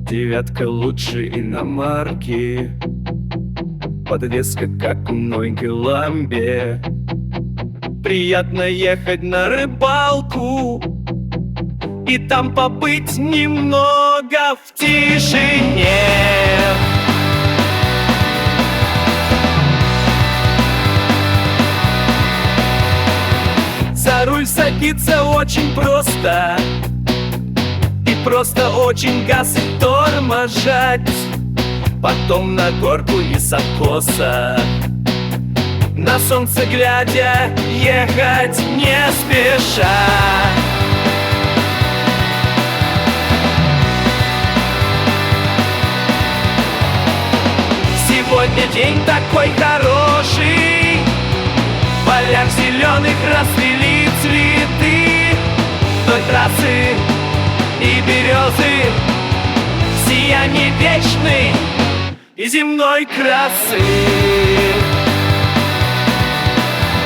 Девятка лучше иномарки, подвеска как у новенькой ламбе. Приятно ехать на рыбалку и там побыть немного в тишине. За руль садиться очень просто, и просто очень газ и торможать. Потом на горку и с откоса, на солнце глядя, ехать не спеша. Сегодня день такой хороший, в полях зеленых расцвели цветы. Вдоль трассы и березы, сияние вечной и земной красы.